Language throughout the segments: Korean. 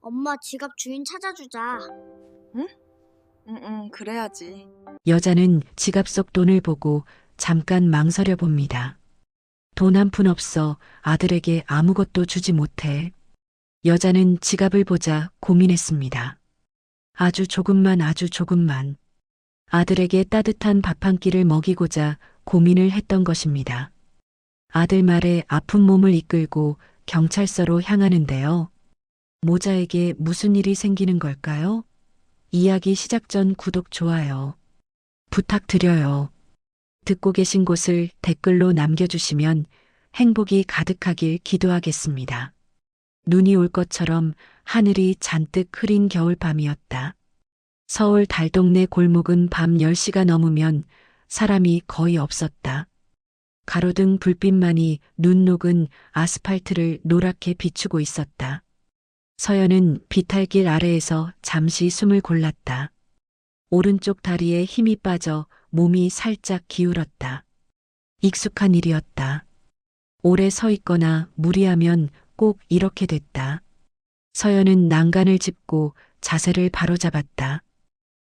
엄마 지갑 주인 찾아주자. 응? 응, 그래야지. 여자는 지갑 속 돈을 보고 잠깐 망설여 봅니다. 돈 한 푼 없어 아들에게 아무것도 주지 못해. 여자는 지갑을 보자 고민했습니다. 아주 조금만 아주 조금만. 아들에게 따뜻한 밥 한 끼를 먹이고자 고민을 했던 것입니다. 아들 말에 아픈 몸을 이끌고 경찰서로 향하는데요. 모자에게 무슨 일이 생기는 걸까요? 이야기 시작 전 구독, 좋아요 부탁드려요. 듣고 계신 곳을 댓글로 남겨주시면 행복이 가득하길 기도하겠습니다. 눈이 올 것처럼 하늘이 잔뜩 흐린 겨울밤이었다. 서울 달동네 골목은 밤 10시가 넘으면 사람이 거의 없었다. 가로등 불빛만이 눈 녹은 아스팔트를 노랗게 비추고 있었다. 서연은 비탈길 아래에서 잠시 숨을 골랐다. 오른쪽 다리에 힘이 빠져 몸이 살짝 기울었다. 익숙한 일이었다. 오래 서 있거나 무리하면 꼭 이렇게 됐다. 서연은 난간을 짚고 자세를 바로잡았다.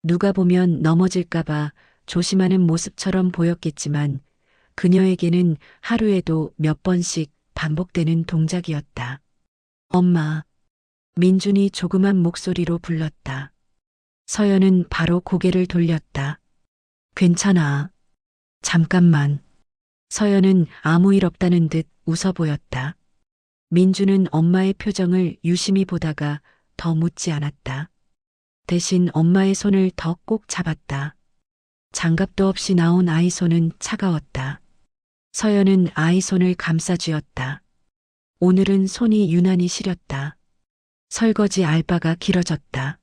누가 보면 넘어질까봐 조심하는 모습처럼 보였겠지만 그녀에게는 하루에도 몇 번씩 반복되는 동작이었다. 엄마. 민준이 조그만 목소리로 불렀다. 서연은 바로 고개를 돌렸다. 괜찮아. 잠깐만. 서연은 아무 일 없다는 듯 웃어 보였다. 민준은 엄마의 표정을 유심히 보다가 더 묻지 않았다. 대신 엄마의 손을 더 꼭 잡았다. 장갑도 없이 나온 아이 손은 차가웠다. 서연은 아이 손을 감싸쥐었다. 오늘은 손이 유난히 시렸다. 설거지 알바가 길어졌다.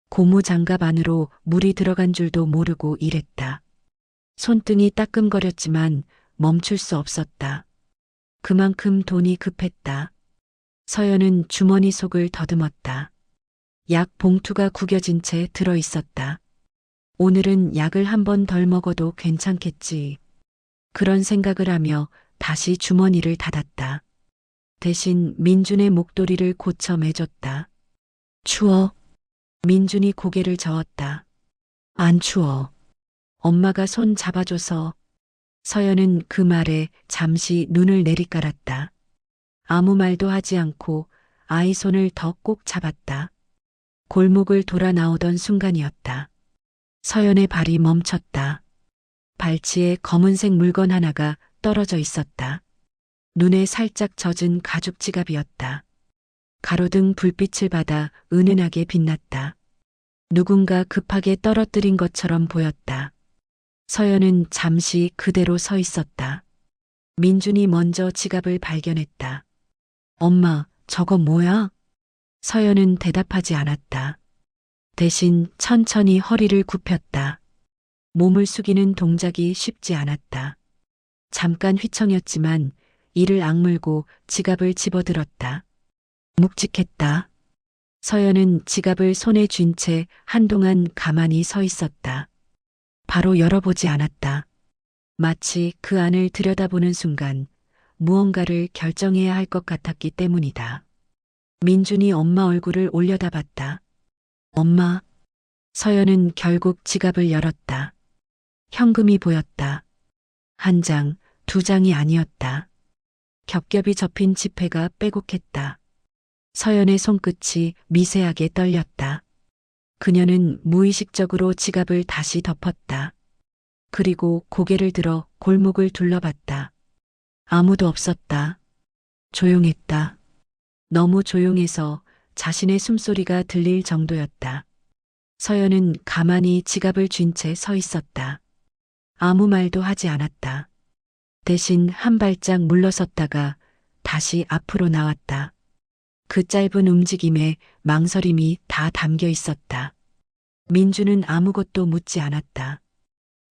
고무 장갑 안으로 물이 들어간 줄도 모르고 일했다. 손등이 따끔거렸지만 멈출 수 없었다. 그만큼 돈이 급했다. 서연은 주머니 속을 더듬었다. 약 봉투가 구겨진 채 들어 있었다. 오늘은 약을 한 번 덜 먹어도 괜찮겠지. 그런 생각을 하며 다시 주머니를 닫았다. 대신 민준의 목도리를 고쳐 매줬다. 추워. 민준이 고개를 저었다. 안 추워. 엄마가 손 잡아줘서. 서연은 그 말에 잠시 눈을 내리깔았다. 아무 말도 하지 않고 아이 손을 더 꼭 잡았다. 골목을 돌아 나오던 순간이었다. 서연의 발이 멈췄다. 발치에 검은색 물건 하나가 떨어져 있었다. 눈에 살짝 젖은 가죽 지갑이었다. 가로등 불빛을 받아 은은하게 빛났다. 누군가 급하게 떨어뜨린 것처럼 보였다. 서연은 잠시 그대로 서 있었다. 민준이 먼저 지갑을 발견했다. 엄마, 저거 뭐야? 서연은 대답하지 않았다. 대신 천천히 허리를 굽혔다. 몸을 숙이는 동작이 쉽지 않았다. 잠깐 휘청였지만 이를 악물고 지갑을 집어들었다. 묵직했다. 서연은 지갑을 손에 쥔 채 한동안 가만히 서 있었다. 바로 열어보지 않았다. 마치 그 안을 들여다보는 순간 무언가를 결정해야 할 것 같았기 때문이다. 민준이 엄마 얼굴을 올려다봤다. 엄마. 서연은 결국 지갑을 열었다. 현금이 보였다. 한 장, 두 장이 아니었다. 겹겹이 접힌 지폐가 빼곡했다. 서연의 손끝이 미세하게 떨렸다. 그녀는 무의식적으로 지갑을 다시 덮었다. 그리고 고개를 들어 골목을 둘러봤다. 아무도 없었다. 조용했다. 너무 조용해서 자신의 숨소리가 들릴 정도였다. 서연은 가만히 지갑을 쥔 채 서 있었다. 아무 말도 하지 않았다. 대신 한 발짝 물러섰다가 다시 앞으로 나왔다. 그 짧은 움직임에 망설임이 다 담겨 있었다. 민주는 아무것도 묻지 않았다.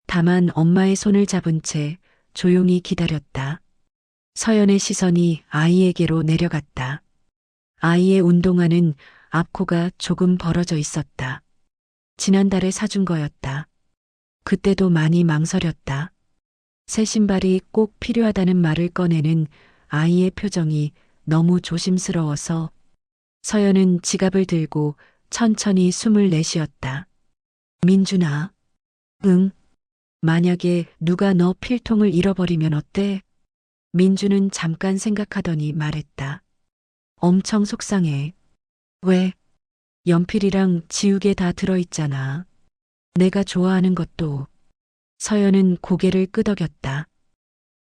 다만 엄마의 손을 잡은 채 조용히 기다렸다. 서연의 시선이 아이에게로 내려갔다. 아이의 운동화는 앞코가 조금 벌어져 있었다. 지난달에 사준 거였다. 그때도 많이 망설였다. 새 신발이 꼭 필요하다는 말을 꺼내는 아이의 표정이 너무 조심스러워서 서연은 지갑을 들고 천천히 숨을 내쉬었다. 민준아. 응. 만약에 누가 너 필통을 잃어버리면 어때? 민준은 잠깐 생각하더니 말했다. 엄청 속상해. 왜? 연필이랑 지우개 다 들어있잖아. 내가 좋아하는 것도. 서연은 고개를 끄덕였다.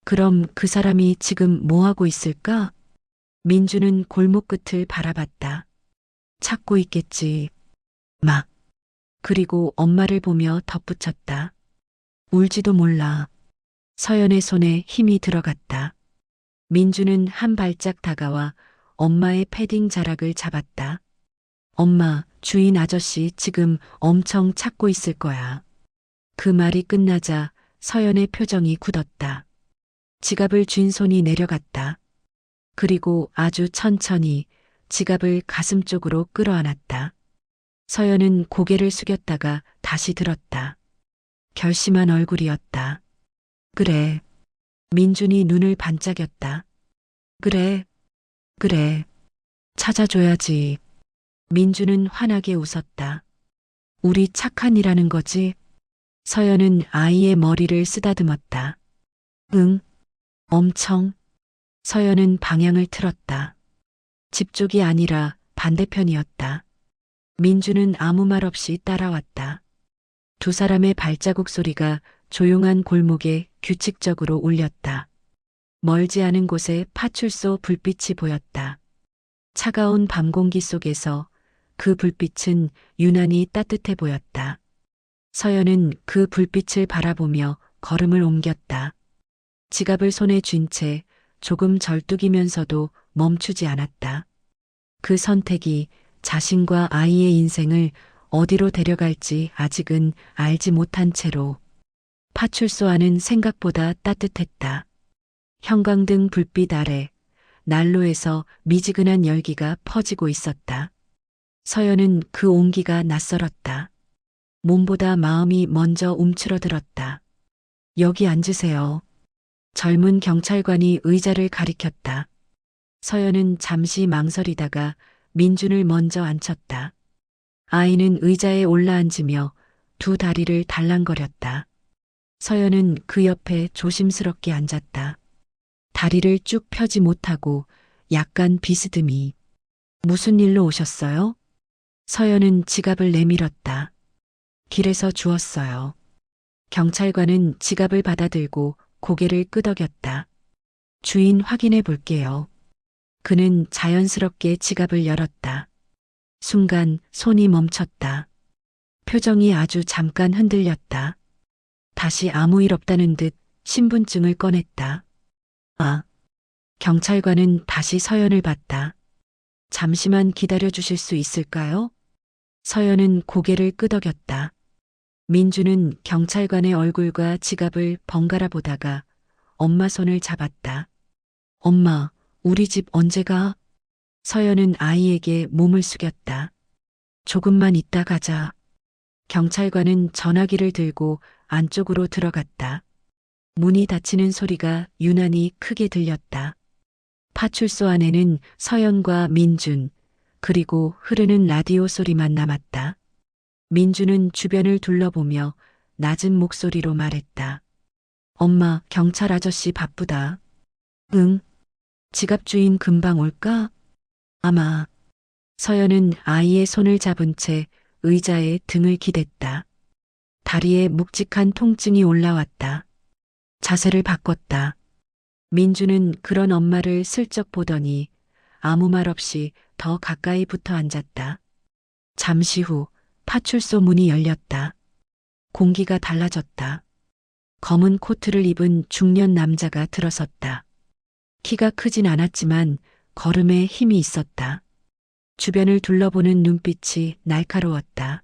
그럼 그 사람이 지금 뭐 하고 있을까? 민주는 골목 끝을 바라봤다. 찾고 있겠지. 막. 그리고 엄마를 보며 덧붙였다. 울지도 몰라. 서연의 손에 힘이 들어갔다. 민주는 한 발짝 다가와 엄마의 패딩 자락을 잡았다. 엄마, 주인 아저씨 지금 엄청 찾고 있을 거야. 그 말이 끝나자 서연의 표정이 굳었다. 지갑을 쥔 손이 내려갔다. 그리고 아주 천천히 지갑을 가슴 쪽으로 끌어안았다. 서연은 고개를 숙였다가 다시 들었다. 결심한 얼굴이었다. 그래. 민준이 눈을 반짝였다. 그래. 그래. 찾아줘야지. 민준은 환하게 웃었다. 우리 착한 이라는 거지? 서연은 아이의 머리를 쓰다듬었다. 응. 엄청. 서연은 방향을 틀었다. 집 쪽이 아니라 반대편이었다. 민주는 아무 말 없이 따라왔다. 두 사람의 발자국 소리가 조용한 골목에 규칙적으로 울렸다. 멀지 않은 곳에 파출소 불빛이 보였다. 차가운 밤 공기 속에서 그 불빛은 유난히 따뜻해 보였다. 서연은 그 불빛을 바라보며 걸음을 옮겼다. 지갑을 손에 쥔 채 조금 절뚝이면서도 멈추지 않았다. 그 선택이 자신과 아이의 인생을 어디로 데려갈지 아직은 알지 못한 채로 파출소 안은 생각보다 따뜻했다. 형광등 불빛 아래 난로에서 미지근한 열기가 퍼지고 있었다. 서연은 그 온기가 낯설었다. 몸보다 마음이 먼저 움츠러들었다. 여기 앉으세요. 젊은 경찰관이 의자를 가리켰다. 서연은 잠시 망설이다가 민준을 먼저 앉혔다. 아이는 의자에 올라앉으며 두 다리를 달랑거렸다. 서연은 그 옆에 조심스럽게 앉았다. 다리를 쭉 펴지 못하고 약간 비스듬히. 무슨 일로 오셨어요? 서연은 지갑을 내밀었다. 길에서 주웠어요. 경찰관은 지갑을 받아들고 고개를 끄덕였다. 주인 확인해 볼게요. 그는 자연스럽게 지갑을 열었다. 순간 손이 멈췄다. 표정이 아주 잠깐 흔들렸다. 다시 아무 일 없다는 듯 신분증을 꺼냈다. 아. 경찰관은 다시 서연을 봤다. 잠시만 기다려 주실 수 있을까요? 서연은 고개를 끄덕였다. 민주는 경찰관의 얼굴과 지갑을 번갈아 보다가 엄마 손을 잡았다. 엄마, 우리 집 언제 가? 서연은 아이에게 몸을 숙였다. 조금만 있다 가자. 경찰관은 전화기를 들고 안쪽으로 들어갔다. 문이 닫히는 소리가 유난히 크게 들렸다. 파출소 안에는 서연과 민준, 그리고 흐르는 라디오 소리만 남았다. 민준은 주변을 둘러보며 낮은 목소리로 말했다. 엄마, 경찰 아저씨 바쁘다. 응. 지갑 주인 금방 올까? 아마. 서연은 아이의 손을 잡은 채 의자에 등을 기댔다. 다리에 묵직한 통증이 올라왔다. 자세를 바꿨다. 민주는 그런 엄마를 슬쩍 보더니 아무 말 없이 더 가까이 붙어 앉았다. 잠시 후 파출소 문이 열렸다. 공기가 달라졌다. 검은 코트를 입은 중년 남자가 들어섰다. 키가 크진 않았지만 걸음에 힘이 있었다. 주변을 둘러보는 눈빛이 날카로웠다.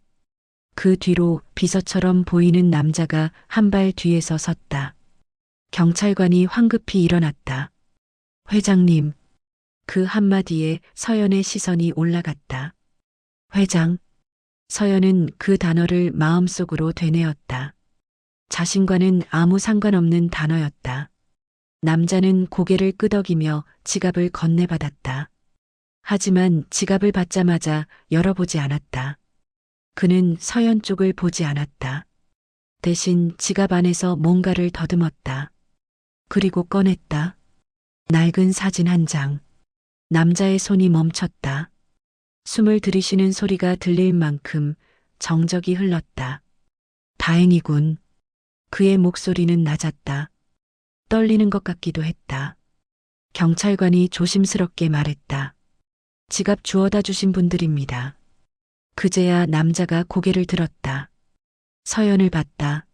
그 뒤로 비서처럼 보이는 남자가 한 발 뒤에서 섰다. 경찰관이 황급히 일어났다. 회장님. 그 한마디에 서연의 시선이 올라갔다. 회장. 서연은 그 단어를 마음속으로 되뇌었다. 자신과는 아무 상관없는 단어였다. 남자는 고개를 끄덕이며 지갑을 건네받았다. 하지만 지갑을 받자마자 열어보지 않았다. 그는 서연 쪽을 보지 않았다. 대신 지갑 안에서 뭔가를 더듬었다. 그리고 꺼냈다. 낡은 사진 한 장. 남자의 손이 멈췄다. 숨을 들이쉬는 소리가 들릴 만큼 정적이 흘렀다. 다행이군. 그의 목소리는 낮았다. 떨리는 것 같기도 했다. 경찰관이 조심스럽게 말했다. 지갑 주워다 주신 분들입니다. 그제야 남자가 고개를 들었다. 서연을 봤다.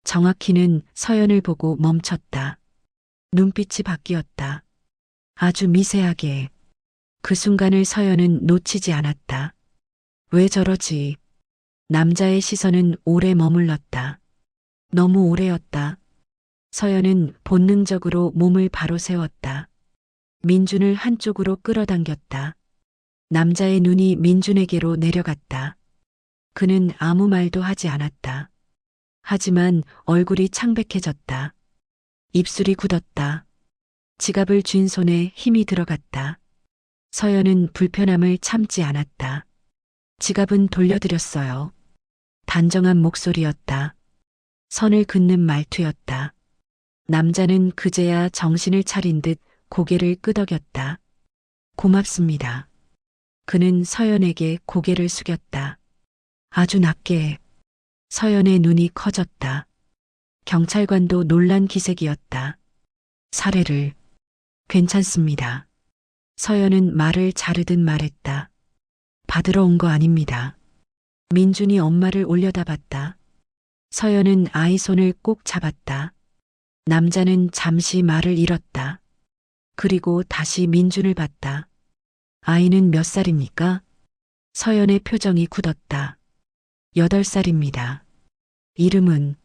정확히는 서연을 보고 멈췄다. 눈빛이 바뀌었다. 아주 미세하게. 그 순간을 서연은 놓치지 않았다. 왜 저러지? 남자의 시선은 오래 머물렀다. 너무 오래였다. 서연은 본능적으로 몸을 바로 세웠다. 민준을 한쪽으로 끌어당겼다. 남자의 눈이 민준에게로 내려갔다. 그는 아무 말도 하지 않았다. 하지만 얼굴이 창백해졌다. 입술이 굳었다. 지갑을 쥔 손에 힘이 들어갔다. 서연은 불편함을 참지 않았다. 지갑은 돌려드렸어요. 단정한 목소리였다. 선을 긋는 말투였다. 남자는 그제야 정신을 차린 듯 고개를 끄덕였다. 고맙습니다. 그는 서연에게 고개를 숙였다. 아주 낮게. 서연의 눈이 커졌다. 경찰관도 놀란 기색이었다. 사례를. 괜찮습니다. 서연은 말을 자르듯 말했다. 받으러 온 거 아닙니다. 민준이 엄마를 올려다봤다. 서연은 아이 손을 꼭 잡았다. 남자는 잠시 말을 잃었다. 그리고 다시 민준을 봤다. 아이는 몇 살입니까? 서연의 표정이 굳었다. 8살입니다. 이름은?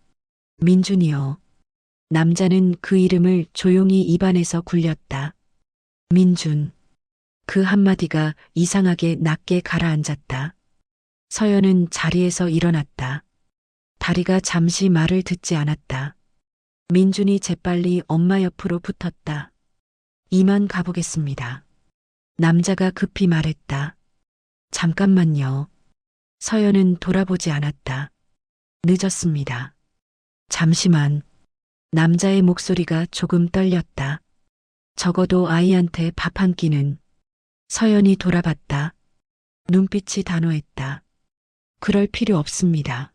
민준이요. 남자는 그 이름을 조용히 입안에서 굴렸다. 민준. 그 한마디가 이상하게 낮게 가라앉았다. 서연은 자리에서 일어났다. 다리가 잠시 말을 듣지 않았다. 민준이 재빨리 엄마 옆으로 붙었다. 이만 가보겠습니다. 남자가 급히 말했다. 잠깐만요. 서연은 돌아보지 않았다. 늦었습니다. 잠시만. 남자의 목소리가 조금 떨렸다. 적어도 아이한테 밥 한 끼는. 서연이 돌아봤다. 눈빛이 단호했다. 그럴 필요 없습니다.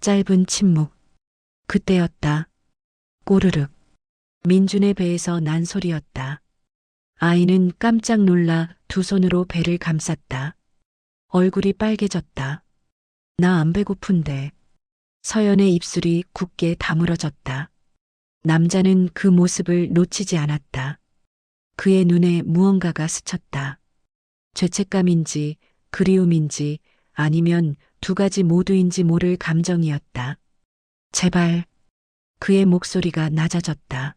짧은 침묵. 그때였다. 꼬르륵. 민준의 배에서 난 소리였다. 아이는 깜짝 놀라 두 손으로 배를 감쌌다. 얼굴이 빨개졌다. 나 안 배고픈데. 서연의 입술이 굳게 다물어졌다. 남자는 그 모습을 놓치지 않았다. 그의 눈에 무언가가 스쳤다. 죄책감인지 그리움인지 아니면 두 가지 모두인지 모를 감정이었다. 제발. 그의 목소리가 낮아졌다.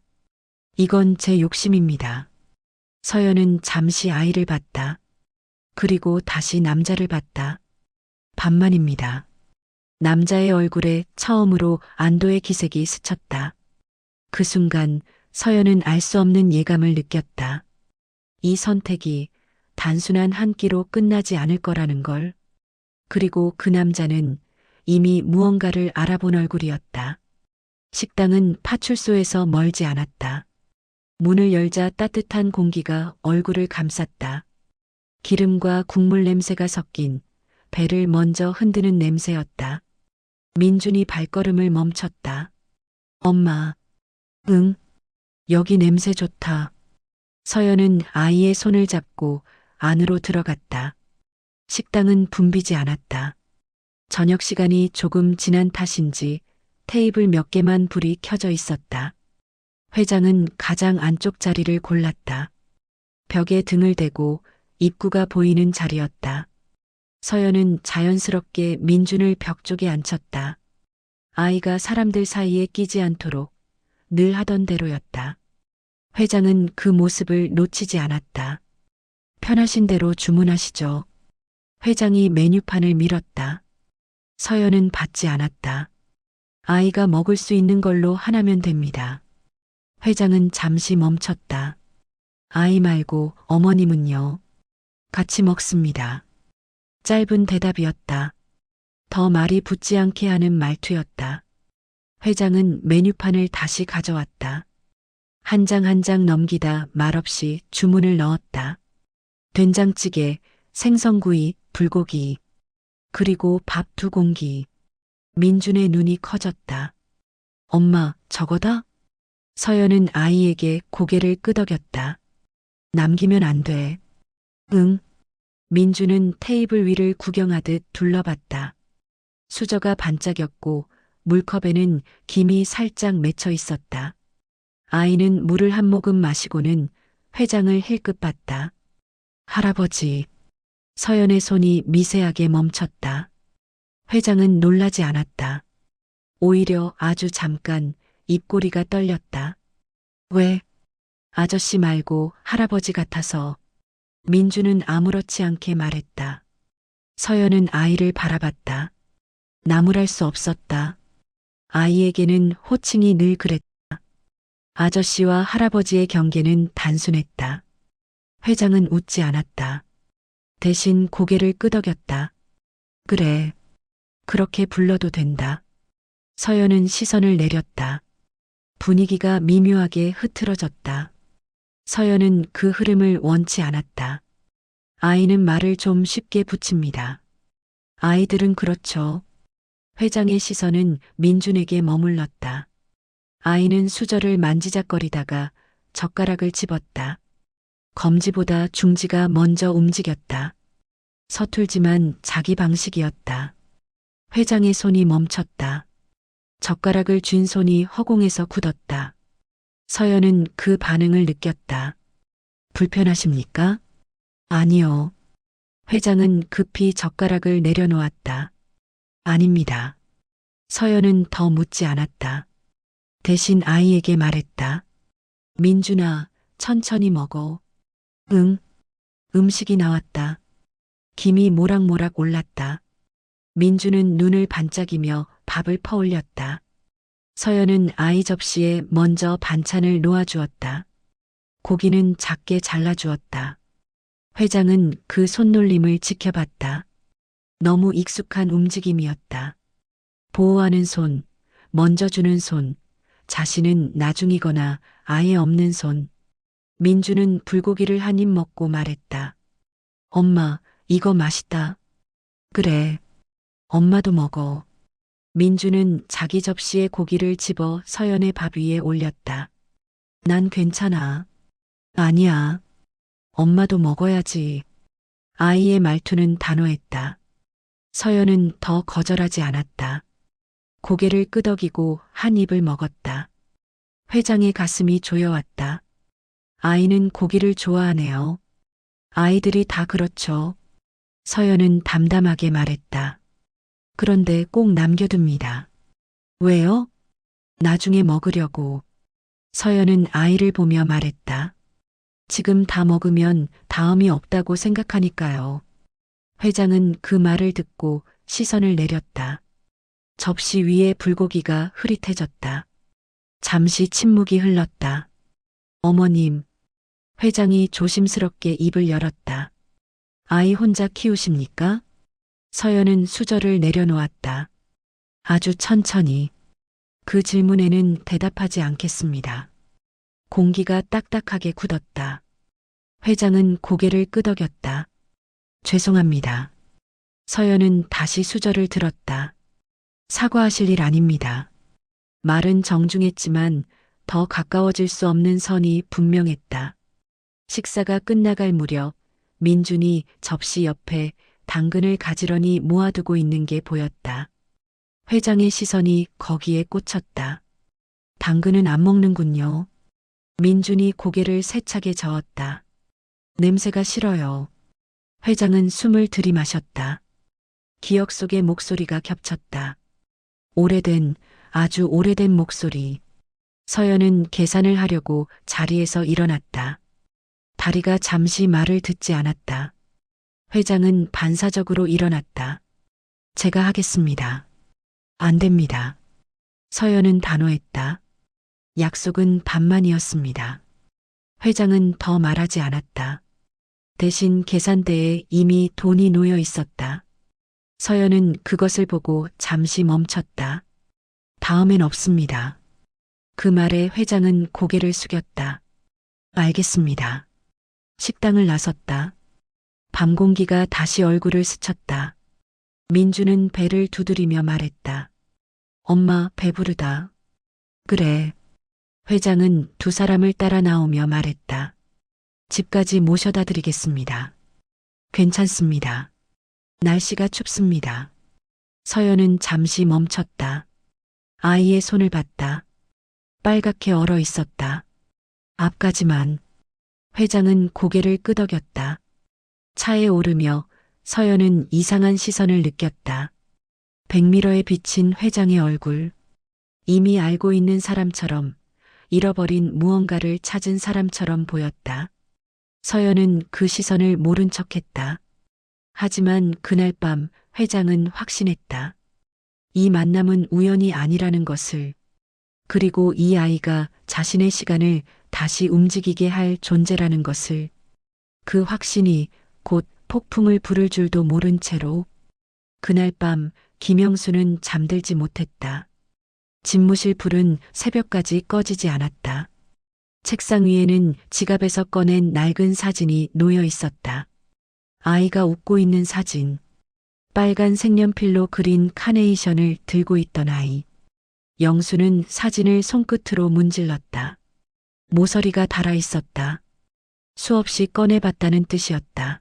이건 제 욕심입니다. 서연은 잠시 아이를 봤다. 그리고 다시 남자를 봤다. 반만입니다. 남자의 얼굴에 처음으로 안도의 기색이 스쳤다. 그 순간 서연은 알 수 없는 예감을 느꼈다. 이 선택이 단순한 한 끼로 끝나지 않을 거라는 걸. 그리고 그 남자는 이미 무언가를 알아본 얼굴이었다. 식당은 파출소에서 멀지 않았다. 문을 열자 따뜻한 공기가 얼굴을 감쌌다. 기름과 국물 냄새가 섞인 배를 먼저 흔드는 냄새였다. 민준이 발걸음을 멈췄다. 엄마. 응. 여기 냄새 좋다. 서연은 아이의 손을 잡고 안으로 들어갔다. 식당은 붐비지 않았다. 저녁 시간이 조금 지난 탓인지 테이블 몇 개만 불이 켜져 있었다. 회장은 가장 안쪽 자리를 골랐다. 벽에 등을 대고 입구가 보이는 자리였다. 서연은 자연스럽게 민준을 벽 쪽에 앉혔다. 아이가 사람들 사이에 끼지 않도록 늘 하던 대로였다. 회장은 그 모습을 놓치지 않았다. 편하신 대로 주문하시죠. 회장이 메뉴판을 밀었다. 서연은 받지 않았다. 아이가 먹을 수 있는 걸로 하나면 됩니다. 회장은 잠시 멈췄다. 아이 말고 어머님은요? 같이 먹습니다. 짧은 대답이었다. 더 말이 붙지 않게 하는 말투였다. 회장은 메뉴판을 다시 가져왔다. 한 장 한 장 넘기다 말없이 주문을 넣었다. 된장찌개, 생선구이, 불고기, 그리고 밥 2공기. 민준의 눈이 커졌다. 엄마, 저거다? 서연은 아이에게 고개를 끄덕였다. 남기면 안 돼. 응. 민준은 테이블 위를 구경하듯 둘러봤다. 수저가 반짝였고 물컵에는 김이 살짝 맺혀 있었다. 아이는 물을 한 모금 마시고는 회장을 힐끗 봤다. 할아버지. 서연의 손이 미세하게 멈췄다. 회장은 놀라지 않았다. 오히려 아주 잠깐 입꼬리가 떨렸다. 왜? 아저씨 말고 할아버지 같아서. 민주는 아무렇지 않게 말했다. 서연은 아이를 바라봤다. 나무랄 수 없었다. 아이에게는 호칭이 늘 그랬다. 아저씨와 할아버지의 경계는 단순했다. 회장은 웃지 않았다. 대신 고개를 끄덕였다. 그래. 그렇게 불러도 된다. 서연은 시선을 내렸다. 분위기가 미묘하게 흐트러졌다. 서연은 그 흐름을 원치 않았다. 아이는 말을 좀 쉽게 붙입니다. 아이들은 그렇죠. 회장의 시선은 민준에게 머물렀다. 아이는 수저를 만지작거리다가 젓가락을 집었다. 검지보다 중지가 먼저 움직였다. 서툴지만 자기 방식이었다. 회장의 손이 멈췄다. 젓가락을 쥔 손이 허공에서 굳었다. 서연은 그 반응을 느꼈다. 불편하십니까? 아니요. 회장은 급히 젓가락을 내려놓았다. 아닙니다. 서연은 더 묻지 않았다. 대신 아이에게 말했다. 민준아, 천천히 먹어. 응. 음식이 나왔다. 김이 모락모락 올랐다. 민주는 눈을 반짝이며 밥을 퍼올렸다. 서연은 아이 접시에 먼저 반찬을 놓아주었다. 고기는 작게 잘라주었다. 회장은 그 손놀림을 지켜봤다. 너무 익숙한 움직임이었다. 보호하는 손, 먼저 주는 손, 자신은 나중이거나 아예 없는 손. 민주는 불고기를 한 입 먹고 말했다. 엄마, 이거 맛있다. 그래. 엄마도 먹어. 민주는 자기 접시에 고기를 집어 서연의 밥 위에 올렸다. 난 괜찮아. 아니야. 엄마도 먹어야지. 아이의 말투는 단호했다. 서연은 더 거절하지 않았다. 고개를 끄덕이고 한 입을 먹었다. 회장의 가슴이 조여왔다. 아이는 고기를 좋아하네요. 아이들이 다 그렇죠. 서연은 담담하게 말했다. 그런데 꼭 남겨둡니다. 왜요? 나중에 먹으려고. 서연은 아이를 보며 말했다. 지금 다 먹으면 다음이 없다고 생각하니까요. 회장은 그 말을 듣고 시선을 내렸다. 접시 위에 불고기가 흐릿해졌다. 잠시 침묵이 흘렀다. 어머님. 회장이 조심스럽게 입을 열었다. 아이 혼자 키우십니까? 서연은 수저를 내려놓았다. 아주 천천히. 그 질문에는 대답하지 않겠습니다. 공기가 딱딱하게 굳었다. 회장은 고개를 끄덕였다. 죄송합니다. 서연은 다시 수저를 들었다. 사과하실 일 아닙니다. 말은 정중했지만 더 가까워질 수 없는 선이 분명했다. 식사가 끝나갈 무렵 민준이 접시 옆에 당근을 가지런히 모아두고 있는 게 보였다. 회장의 시선이 거기에 꽂혔다. 당근은 안 먹는군요. 민준이 고개를 세차게 저었다. 냄새가 싫어요. 회장은 숨을 들이마셨다. 기억 속의 목소리가 겹쳤다. 오래된, 아주 오래된 목소리. 서연은 계산을 하려고 자리에서 일어났다. 다리가 잠시 말을 듣지 않았다. 회장은 반사적으로 일어났다. 제가 하겠습니다. 안 됩니다. 서연은 단호했다. 약속은 반만이었습니다. 회장은 더 말하지 않았다. 대신 계산대에 이미 돈이 놓여 있었다. 서연은 그것을 보고 잠시 멈췄다. 다음엔 없습니다. 그 말에 회장은 고개를 숙였다. 알겠습니다. 식당을 나섰다. 밤 공기가 다시 얼굴을 스쳤다. 민주는 배를 두드리며 말했다. 엄마, 배부르다. 그래. 회장은 두 사람을 따라 나오며 말했다. 집까지 모셔다 드리겠습니다. 괜찮습니다. 날씨가 춥습니다. 서연은 잠시 멈췄다. 아이의 손을 봤다. 빨갛게 얼어 있었다. 앞까지만. 회장은 고개를 끄덕였다. 차에 오르며 서연은 이상한 시선을 느꼈다. 백미러에 비친 회장의 얼굴. 이미 알고 있는 사람처럼, 잃어버린 무언가를 찾은 사람처럼 보였다. 서연은 그 시선을 모른 척했다. 하지만 그날 밤 회장은 확신했다. 이 만남은 우연이 아니라는 것을, 그리고 이 아이가 자신의 시간을 다시 움직이게 할 존재라는 것을, 그 확신이 곧 폭풍을 부를 줄도 모른 채로 그날 밤 김영수는 잠들지 못했다. 집무실 불은 새벽까지 꺼지지 않았다. 책상 위에는 지갑에서 꺼낸 낡은 사진이 놓여 있었다. 아이가 웃고 있는 사진. 빨간 색연필로 그린 카네이션을 들고 있던 아이. 영수는 사진을 손끝으로 문질렀다. 모서리가 달아 있었다. 수없이 꺼내봤다는 뜻이었다.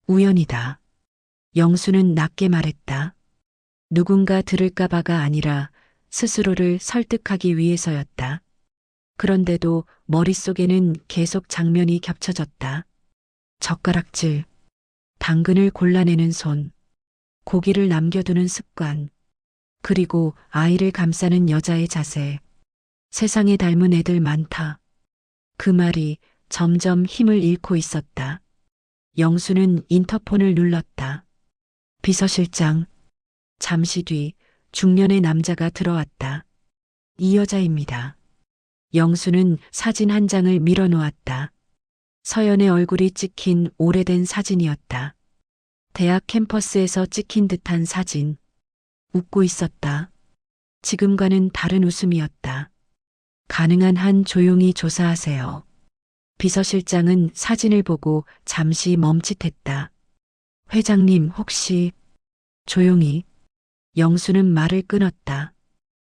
우연이다. 영수는 낮게 말했다. 누군가 들을까봐가 아니라 스스로를 설득하기 위해서였다. 그런데도 머릿속에는 계속 장면이 겹쳐졌다. 젓가락질, 당근을 골라내는 손, 고기를 남겨두는 습관, 그리고 아이를 감싸는 여자의 자세. 세상에 닮은 애들 많다. 그 말이 점점 힘을 잃고 있었다. 영수는 인터폰을 눌렀다. 비서실장. 잠시 뒤 중년의 남자가 들어왔다. 이 여자입니다. 영수는 사진 한 장을 밀어놓았다. 서연의 얼굴이 찍힌 오래된 사진이었다. 대학 캠퍼스에서 찍힌 듯한 사진. 웃고 있었다. 지금과는 다른 웃음이었다. 가능한 한 조용히 조사하세요. 비서실장은 사진을 보고 잠시 멈칫했다. 회장님 혹시... 조용히. 영수는 말을 끊었다.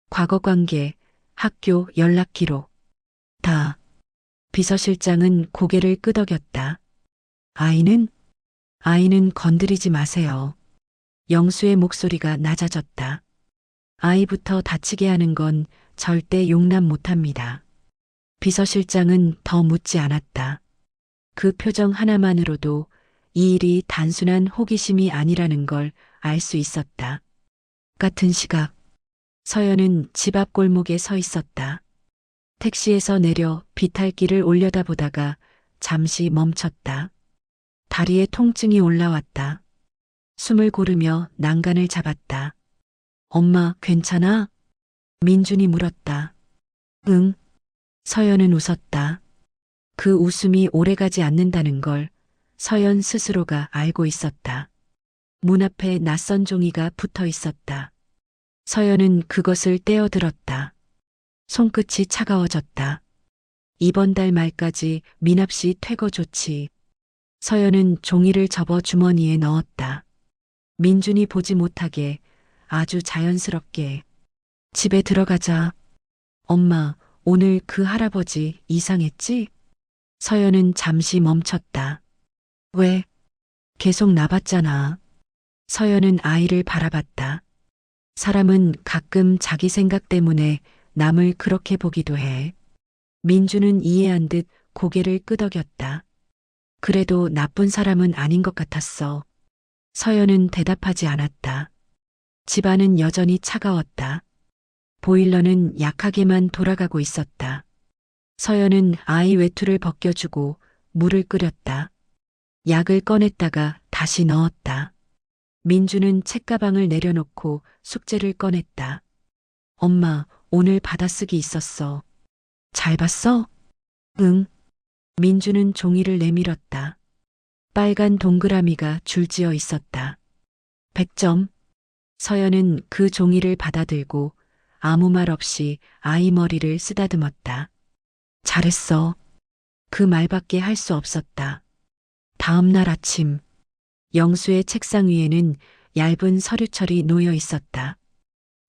과거 관계, 학교 연락 기록. 다. 비서실장은 고개를 끄덕였다. 아이는? 아이는 건드리지 마세요. 영수의 목소리가 낮아졌다. 아이부터 다치게 하는 건 절대 용납 못합니다. 비서실장은 더 묻지 않았다. 그 표정 하나만으로도 이 일이 단순한 호기심이 아니라는 걸 알 수 있었다. 같은 시각, 서연은 집 앞 골목에 서 있었다. 택시에서 내려 비탈길을 올려다보다가 잠시 멈췄다. 다리에 통증이 올라왔다. 숨을 고르며 난간을 잡았다. 엄마, 괜찮아? 민준이 물었다. 응. 서연은 웃었다. 그 웃음이 오래가지 않는다는 걸 서연 스스로가 알고 있었다. 문 앞에 낯선 종이가 붙어 있었다. 서연은 그것을 떼어들었다. 손끝이 차가워졌다. 이번 달 말까지 미납씨 퇴거 조치. 서연은 종이를 접어 주머니에 넣었다. 민준이 보지 못하게 아주 자연스럽게. 집에 들어가자. 엄마, 오늘 그 할아버지 이상했지? 서연은 잠시 멈췄다. 왜? 계속 나봤잖아. 서연은 아이를 바라봤다. 사람은 가끔 자기 생각 때문에 남을 그렇게 보기도 해. 민주는 이해한 듯 고개를 끄덕였다. 그래도 나쁜 사람은 아닌 것 같았어. 서연은 대답하지 않았다. 집안은 여전히 차가웠다. 보일러는 약하게만 돌아가고 있었다. 서연은 아이 외투를 벗겨주고 물을 끓였다. 약을 꺼냈다가 다시 넣었다. 민주는 책가방을 내려놓고 숙제를 꺼냈다. 엄마, 오늘 받아쓰기 있었어. 잘 봤어? 응. 민주는 종이를 내밀었다. 빨간 동그라미가 줄지어 있었다. 100점. 서연은 그 종이를 받아들고 아무 말 없이 아이 머리를 쓰다듬었다. 잘했어. 그 말밖에 할 수 없었다. 다음 날 아침, 영수의 책상 위에는 얇은 서류철이 놓여 있었다.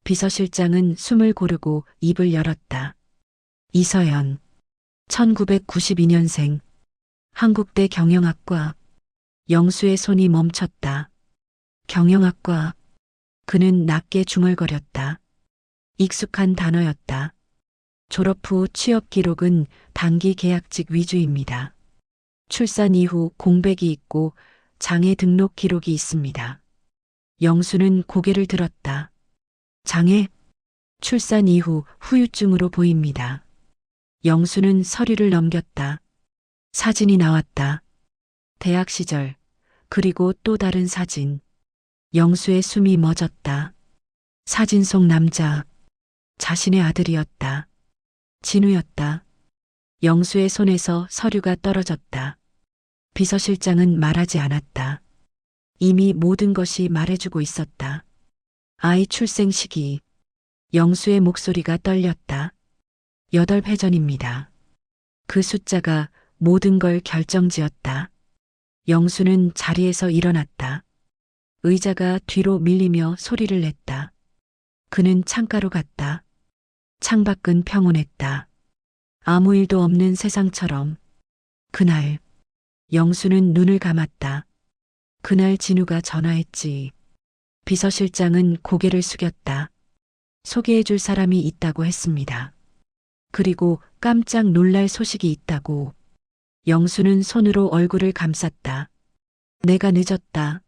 비서실장은 숨을 고르고 입을 열었다. 이서연, 1992년생, 한국대 경영학과. 영수의 손이 멈췄다. 경영학과. 그는 낮게 중얼거렸다. 익숙한 단어였다. 졸업 후 취업 기록은 단기 계약직 위주입니다. 출산 이후 공백이 있고 장애 등록 기록이 있습니다. 영수는 고개를 들었다. 장애? 출산 이후 후유증으로 보입니다. 영수는 서류를 넘겼다. 사진이 나왔다. 대학 시절, 그리고 또 다른 사진. 영수의 숨이 멎었다. 사진 속 남자, 자신의 아들이었다. 진우였다. 영수의 손에서 서류가 떨어졌다. 비서실장은 말하지 않았다. 이미 모든 것이 말해주고 있었다. 아이 출생 시기. 영수의 목소리가 떨렸다. 8회 전입니다. 그 숫자가 모든 걸 결정지었다. 영수는 자리에서 일어났다. 의자가 뒤로 밀리며 소리를 냈다. 그는 창가로 갔다. 창밖은 평온했다. 아무 일도 없는 세상처럼. 그날, 영수는 눈을 감았다. 그날 진우가 전화했지. 비서실장은 고개를 숙였다. 소개해줄 사람이 있다고 했습니다. 그리고 깜짝 놀랄 소식이 있다고. 영수는 손으로 얼굴을 감쌌다. 내가 늦었다.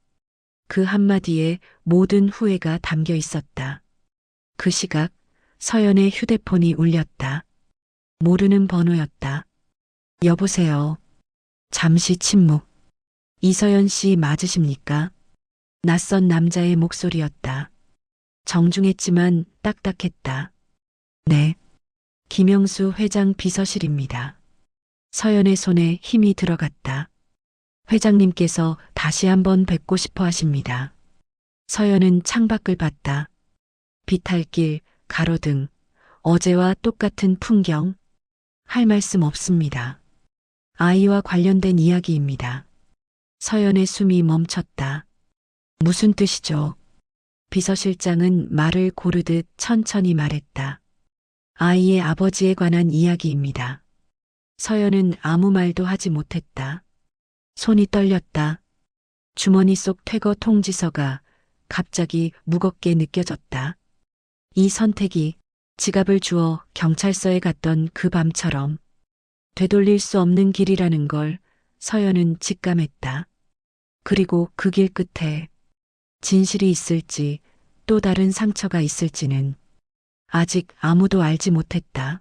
그 한마디에 모든 후회가 담겨 있었다. 그 시각 서연의 휴대폰이 울렸다. 모르는 번호였다. 여보세요. 잠시 침묵. 이서연 씨 맞으십니까? 낯선 남자의 목소리였다. 정중했지만 딱딱했다. 네. 김영수 회장 비서실입니다. 서연의 손에 힘이 들어갔다. 회장님께서 다시 한번 뵙고 싶어 하십니다. 서연은 창밖을 봤다. 비탈길, 가로등, 어제와 똑같은 풍경. 할 말씀 없습니다. 아이와 관련된 이야기입니다. 서연의 숨이 멈췄다. 무슨 뜻이죠? 비서실장은 말을 고르듯 천천히 말했다. 아이의 아버지에 관한 이야기입니다. 서연은 아무 말도 하지 못했다. 손이 떨렸다. 주머니 속 퇴거 통지서가 갑자기 무겁게 느껴졌다. 이 선택이 지갑을 주워 경찰서에 갔던 그 밤처럼 되돌릴 수 없는 길이라는 걸 서연은 직감했다. 그리고 그 길 끝에 진실이 있을지 또 다른 상처가 있을지는 아직 아무도 알지 못했다.